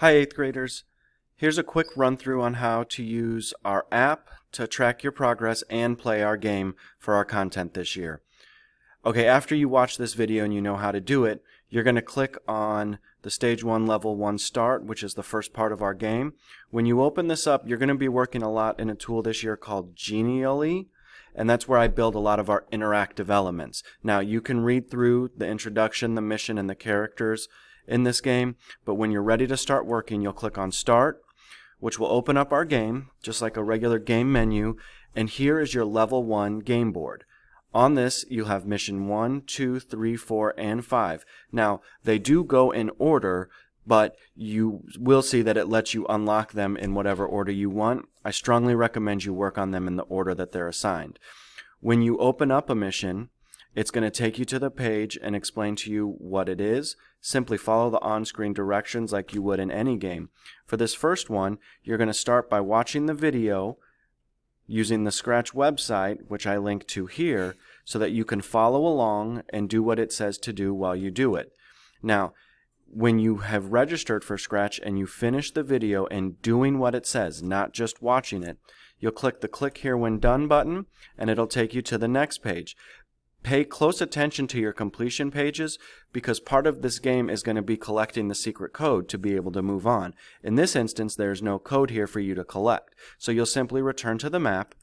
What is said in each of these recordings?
Hi 8th graders. Here's a quick run through on how to use our app to track your progress and play our game for our content this year. Okay, after you watch this video and you know how to do it, you're going to click on the Stage 1 Level 1 Start, which is the first part of our game. When you open this up, you're going to be working a lot in a tool this year called Genially, and that's where I build a lot of our interactive elements. Now, you can read through the introduction, the mission, and the characters in this game, but when you're ready to start working, you'll click on Start, which will open up our game, just like a regular game menu, and here is your Level 1 game board. On this, you'll have Mission 1, 2, 3, 4, and 5. Now, they do go in order, but you will see that it lets you unlock them in whatever order you want. I strongly recommend you work on them in the order that they're assigned. When you open up a mission, it's going to take you to the page and explain to you what it is. Simply follow the on-screen directions like you would in any game. For this first one, you're going to start by watching the video using the Scratch website, which I link to here, so that you can follow along and do what it says to do while you do it. Now, when you have registered for Scratch and you finish the video and doing what it says, not just watching it, you'll click the Click Here When Done button, and it'll take you to the next page. Pay close attention to your completion pages because part of this game is going to be collecting the secret code to be able to move on. In this instance, there's no code here for you to collect. So you'll simply return to the map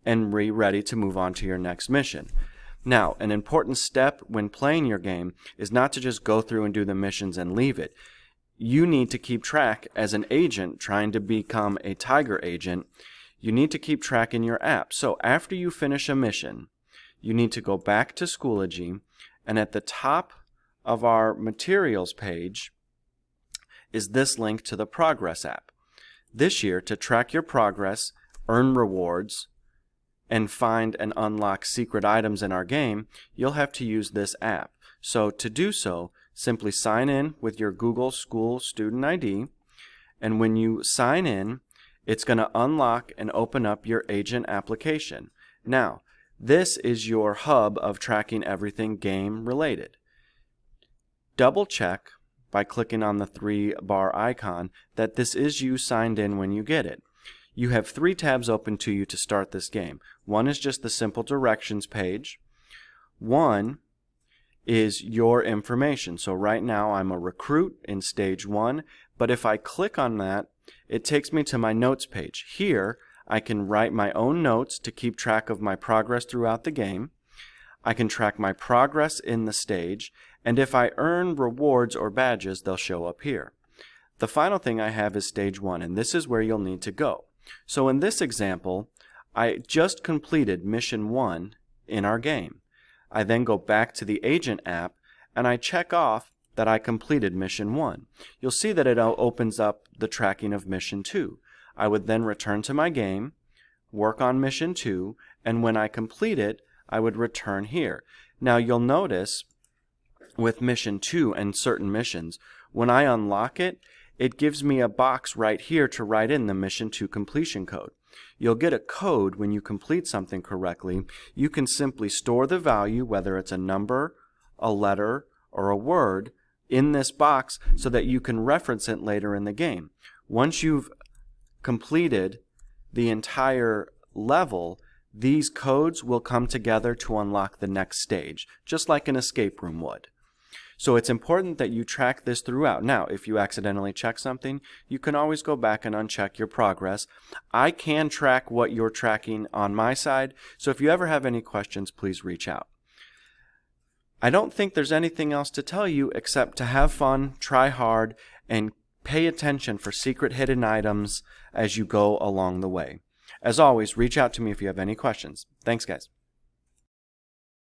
and be ready to move on to your next mission. Now, an important step when playing your game is not to just go through and do the missions and leave it. You need to keep track as an agent trying to become a Tiger agent. You need to keep track in your app. So after you finish a mission, you need to go back to Schoology, and at the top of our materials page is this link to the Progress app. This year, to track your progress, earn rewards, and find and unlock secret items in our game, you'll have to use this app. So to do so, simply sign in with your Google School Student ID, and when you sign in, it's going to unlock and open up your agent application. Now, this is your hub of tracking everything game related. Double check by clicking on the 3-bar icon that this is you signed in when you get it. You have 3 tabs open to you to start this game. One is just the simple directions page. One is your information. So right now I'm a recruit in Stage 1, but if I click on that, it takes me to my notes page. Here, I can write my own notes to keep track of my progress throughout the game. I can track my progress in the stage, and if I earn rewards or badges, they'll show up here. The final thing I have is Stage 1, and this is where you'll need to go. So in this example, I just completed Mission 1 in our game. I then go back to the Agent app, and I check off that I completed Mission 1. You'll see that it opens up the tracking of Mission 2. I would then return to my game, work on Mission 2, and when I complete it, I would return here. Now you'll notice with Mission 2 and certain missions, when I unlock it, it gives me a box right here to write in the Mission 2 completion code. You'll get a code when you complete something correctly. You can simply store the value, whether it's a number, a letter, or a word, in this box so that you can reference it later in the game. Once you've completed the entire level, these codes will come together to unlock the next stage, just like an escape room would. So it's important that you track this throughout. Now, if you accidentally check something, you can always go back and uncheck your progress. I can track what you're tracking on my side, so if you ever have any questions, please reach out. I don't think there's anything else to tell you except to have fun, try hard, and pay attention for secret hidden items as you go along the way. As always, reach out to me if you have any questions. Thanks, guys.